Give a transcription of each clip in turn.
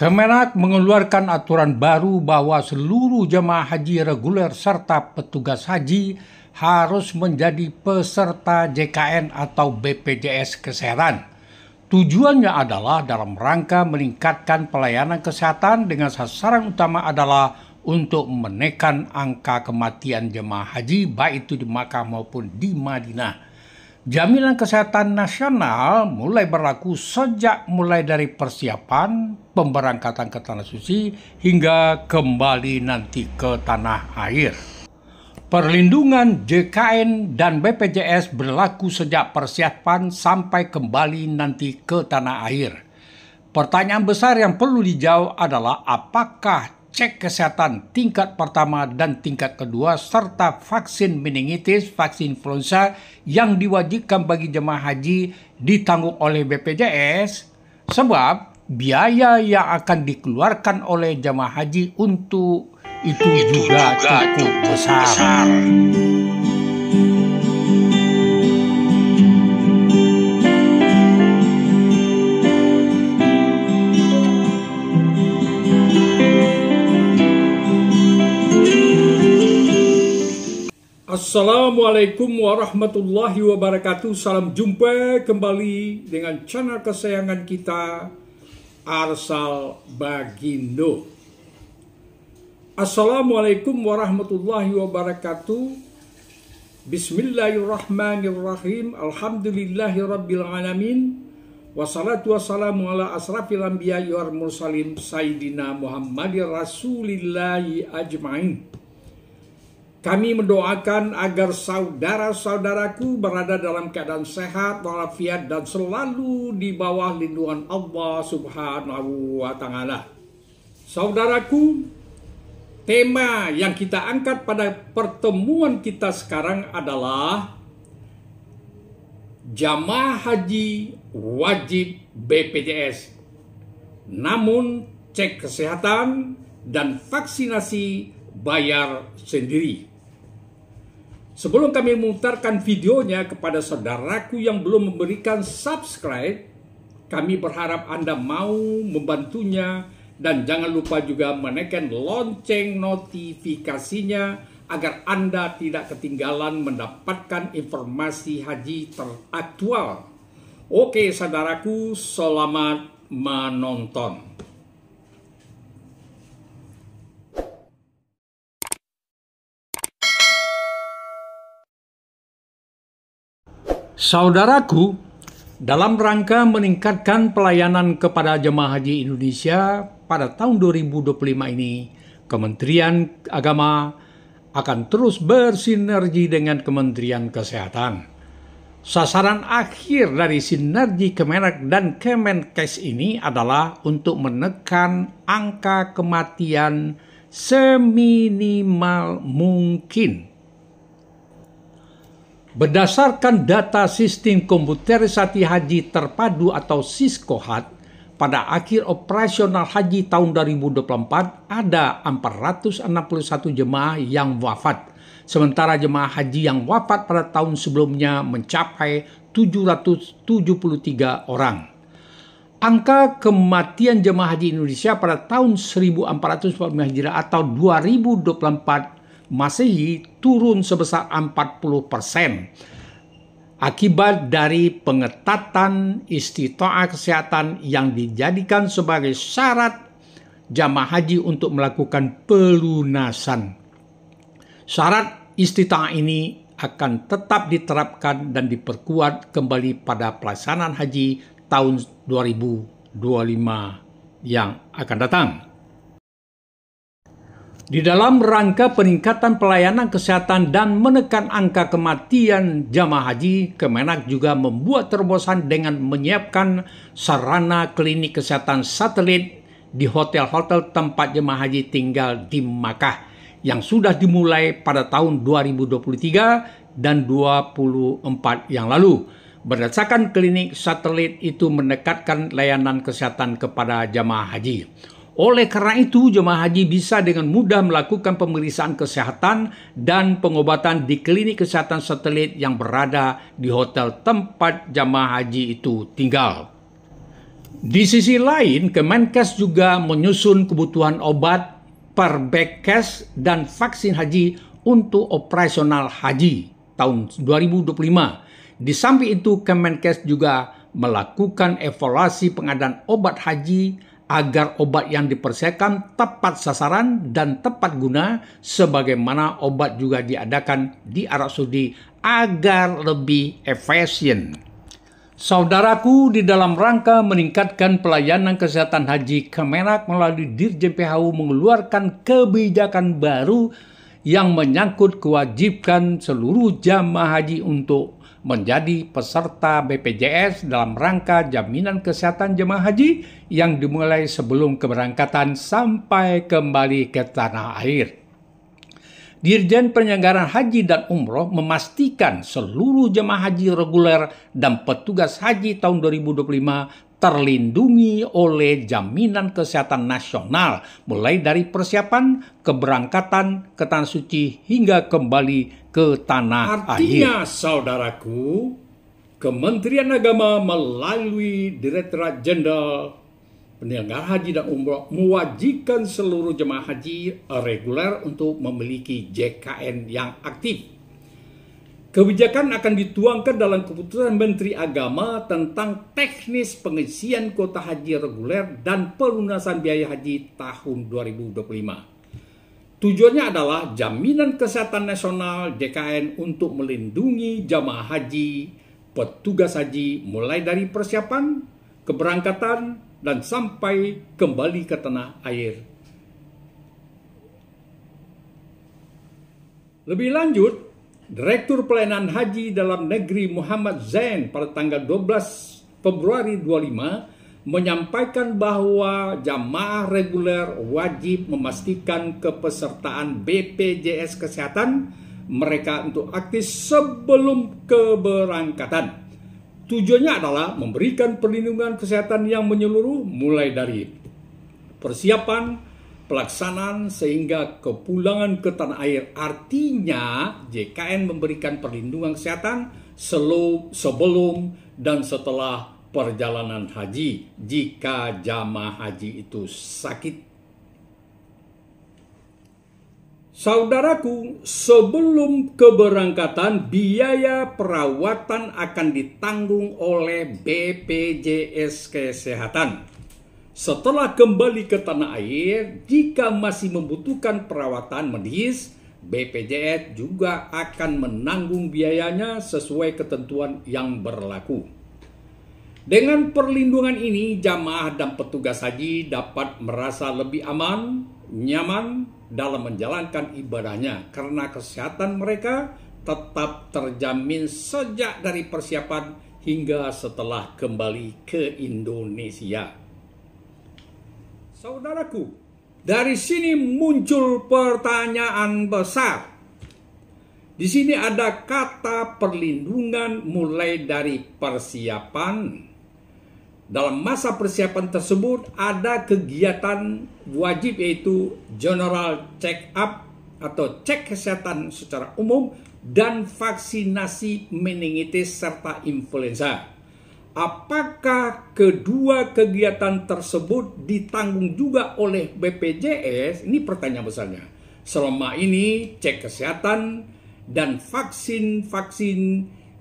Kemenak mengeluarkan aturan baru bahwa seluruh jemaah haji reguler serta petugas haji harus menjadi peserta JKN atau BPJS Kesehatan. Tujuannya adalah dalam rangka meningkatkan pelayanan kesehatan dengan sasaran utama adalah untuk menekan angka kematian jemaah haji baik itu di Makkah maupun di Madinah. Jaminan kesehatan nasional mulai berlaku sejak mulai dari persiapan pemberangkatan ke Tanah Suci hingga kembali nanti ke tanah air. Perlindungan JKN dan BPJS berlaku sejak persiapan sampai kembali nanti ke tanah air. Pertanyaan besar yang perlu dijawab adalah apakah cek kesehatan tingkat pertama dan tingkat kedua serta vaksin meningitis, vaksin influenza yang diwajibkan bagi jemaah haji ditanggung oleh BPJS, sebab biaya yang akan dikeluarkan oleh jemaah haji untuk itu juga cukup besar. Assalamualaikum warahmatullahi wabarakatuh. Salam jumpa kembali dengan channel kesayangan kita, Arsal Bagindo. Assalamualaikum warahmatullahi wabarakatuh. Bismillahirrahmanirrahim. Alhamdulillahirabbil alamin. Wassalatu wassalamu ala asrafil anbiya'i wal mursalin sayyidina Muhammadir rasulillahi ajmain. Kami mendoakan agar saudara-saudaraku berada dalam keadaan sehat, walafiat, dan selalu di bawah lindungan Allah Subhanahu wa Ta'ala. Saudaraku, tema yang kita angkat pada pertemuan kita sekarang adalah jamaah haji wajib BPJS. Namun cek kesehatan dan vaksinasi bayar sendiri. Sebelum kami memutarkan videonya kepada saudaraku yang belum memberikan subscribe, kami berharap Anda mau membantunya dan jangan lupa juga menekan lonceng notifikasinya agar Anda tidak ketinggalan mendapatkan informasi haji teraktual. Oke saudaraku, selamat menonton. Saudaraku, dalam rangka meningkatkan pelayanan kepada jemaah haji Indonesia pada tahun 2025 ini, Kementerian Agama akan terus bersinergi dengan Kementerian Kesehatan. Sasaran akhir dari sinergi Kemenak dan Kemenkes ini adalah untuk menekan angka kematian seminimal mungkin. Berdasarkan data Sistem Komputerisasi Haji Terpadu atau SISKOHAT, pada akhir operasional haji tahun 2024 ada 461 jemaah yang wafat. Sementara jemaah haji yang wafat pada tahun sebelumnya mencapai 773 orang. Angka kematian jemaah haji Indonesia pada tahun 1445 Hijriah atau 2024 Masehi turun sebesar 40% akibat dari pengetatan istita'ah kesehatan yang dijadikan sebagai syarat jamaah haji untuk melakukan pelunasan. Syarat istita'ah ini akan tetap diterapkan dan diperkuat kembali pada pelaksanaan haji tahun 2025 yang akan datang. Di dalam rangka peningkatan pelayanan kesehatan dan menekan angka kematian jamaah haji, Kemenak juga membuat terobosan dengan menyiapkan sarana klinik kesehatan satelit di hotel-hotel tempat jemaah haji tinggal di Makkah yang sudah dimulai pada tahun 2023 dan 2024 yang lalu. Berdasarkan klinik satelit itu mendekatkan layanan kesehatan kepada jamaah haji. Oleh karena itu, jemaah haji bisa dengan mudah melakukan pemeriksaan kesehatan dan pengobatan di klinik kesehatan satelit yang berada di hotel tempat jemaah haji itu tinggal. Di sisi lain, Kemenkes juga menyusun kebutuhan obat per bag cash dan vaksin haji untuk operasional haji tahun 2025. Di samping itu, Kemenkes juga melakukan evaluasi pengadaan obat haji agar obat yang dipersediakan tepat sasaran dan tepat guna, sebagaimana obat juga diadakan di Arab Saudi agar lebih efisien. Saudaraku, di dalam rangka meningkatkan pelayanan kesehatan haji, Kemenak melalui Dirjen PHU mengeluarkan kebijakan baru yang menyangkut kewajiban seluruh jamaah haji untuk menjadi peserta BPJS dalam rangka jaminan kesehatan jemaah haji yang dimulai sebelum keberangkatan sampai kembali ke tanah air. Dirjen Penyelenggaraan Haji dan Umroh memastikan seluruh jemaah haji reguler dan petugas haji tahun 2025 terlindungi oleh jaminan kesehatan nasional, mulai dari persiapan, keberangkatan ke Tanah Suci hingga kembali ke tanah air. Artinya, saudaraku, Kementerian Agama melalui Direktorat Jenderal Penyelenggaraan Haji dan Umroh mewajibkan seluruh jemaah haji reguler untuk memiliki JKN yang aktif. Kebijakan akan dituangkan dalam keputusan Menteri Agama tentang teknis pengisian kuota haji reguler dan pelunasan biaya haji tahun 2025. Tujuannya adalah jaminan kesehatan nasional JKN untuk melindungi jamaah haji, petugas haji mulai dari persiapan, keberangkatan, dan sampai kembali ke tanah air. Lebih lanjut, Direktur Pelayanan Haji Dalam Negeri Muhammad Zain pada tanggal 12 Februari 25 menyampaikan bahwa jamaah reguler wajib memastikan kepesertaan BPJS Kesehatan mereka untuk aktif sebelum keberangkatan. Tujuannya adalah memberikan perlindungan kesehatan yang menyeluruh mulai dari persiapan, pelaksanaan sehingga kepulangan ke tanah air. Artinya JKN memberikan perlindungan kesehatan sebelum dan setelah perjalanan haji jika jamaah haji itu sakit. Saudaraku, sebelum keberangkatan biaya perawatan akan ditanggung oleh BPJS Kesehatan. Setelah kembali ke tanah air, jika masih membutuhkan perawatan medis, BPJS juga akan menanggung biayanya sesuai ketentuan yang berlaku. Dengan perlindungan ini, jamaah dan petugas haji dapat merasa lebih aman, nyaman dalam menjalankan ibadahnya karena kesehatan mereka tetap terjamin sejak dari persiapan hingga setelah kembali ke Indonesia. Saudaraku, dari sini muncul pertanyaan besar. Di sini ada kata perlindungan mulai dari persiapan. Dalam masa persiapan tersebut ada kegiatan wajib yaitu general check up atau cek kesehatan secara umum dan vaksinasi meningitis serta influenza. Apakah kedua kegiatan tersebut ditanggung juga oleh BPJS? Ini pertanyaan besarnya. Selama ini cek kesehatan dan vaksin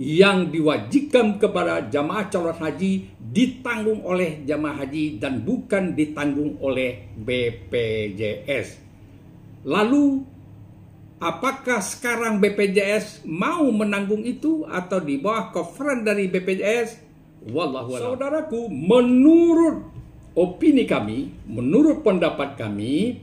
yang diwajibkan kepada jamaah calon haji ditanggung oleh jamaah haji dan bukan ditanggung oleh BPJS. Lalu, apakah sekarang BPJS mau menanggung itu atau di bawah coveran dari BPJS? Wallahu a'lam. Saudaraku, menurut opini kami, menurut pendapat kami,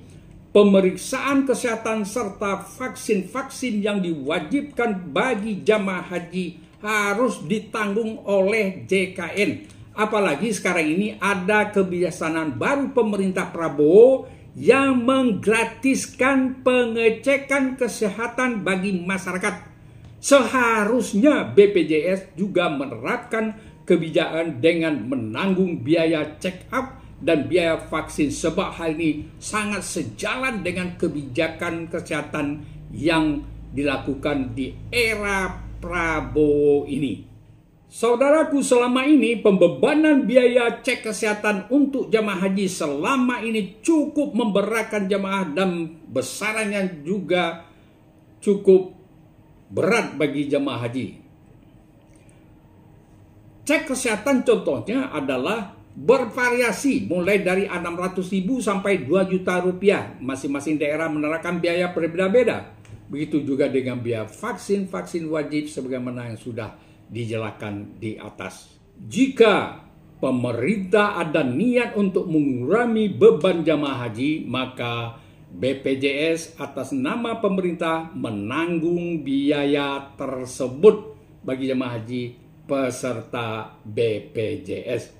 pemeriksaan kesehatan serta vaksin-vaksin yang diwajibkan bagi jamaah haji harus ditanggung oleh JKN. Apalagi sekarang ini ada kebijaksanaan baru pemerintah Prabowo yang menggratiskan pengecekan kesehatan bagi masyarakat. Seharusnya BPJS juga menerapkan kebijakan dengan menanggung biaya check up dan biaya vaksin, sebab hal ini sangat sejalan dengan kebijakan kesehatan yang dilakukan di era Prabowo ini. Saudaraku, selama ini pembebanan biaya cek kesehatan untuk jamaah haji selama ini cukup memberatkan jamaah dan besarannya juga cukup berat bagi jamaah haji. Cek kesehatan contohnya adalah bervariasi mulai dari 600.000 sampai 2 juta rupiah. Masing-masing daerah menerapkan biaya berbeda-beda. Begitu juga dengan biaya vaksin wajib sebagaimana yang sudah dijelaskan di atas. Jika pemerintah ada niat untuk mengurangi beban jamaah haji, maka BPJS atas nama pemerintah menanggung biaya tersebut bagi jamaah haji peserta BPJS.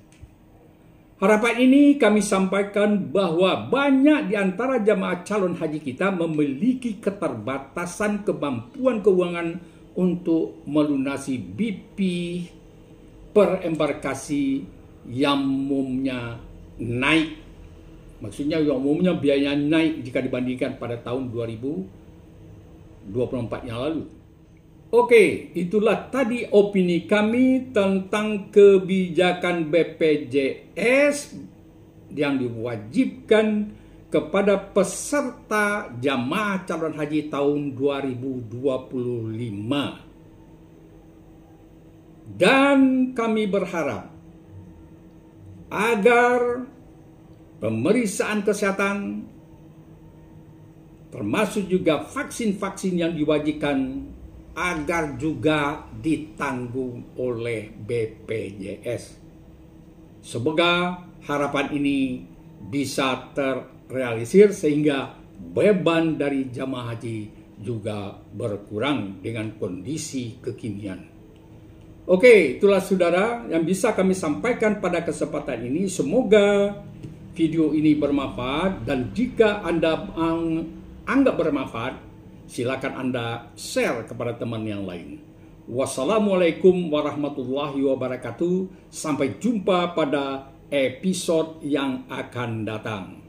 Harapan ini kami sampaikan bahwa banyak di antara jamaah calon haji kita memiliki keterbatasan kemampuan keuangan untuk melunasi BP per embarkasi yang umumnya naik. Maksudnya yang umumnya biayanya naik jika dibandingkan pada tahun 2024 yang lalu. Oke, itulah tadi opini kami tentang kebijakan BPJS yang diwajibkan kepada peserta jamaah calon haji tahun 2025. Dan kami berharap agar pemeriksaan kesehatan termasuk juga vaksin-vaksin yang diwajibkan agar juga ditanggung oleh BPJS. Semoga harapan ini bisa terrealisir sehingga beban dari jamaah haji juga berkurang dengan kondisi kekinian. Oke, itulah saudara yang bisa kami sampaikan pada kesempatan ini. Semoga video ini bermanfaat, dan jika Anda anggap bermanfaat, silakan Anda share kepada teman yang lain. Wassalamualaikum warahmatullahi wabarakatuh. Sampai jumpa pada episode yang akan datang.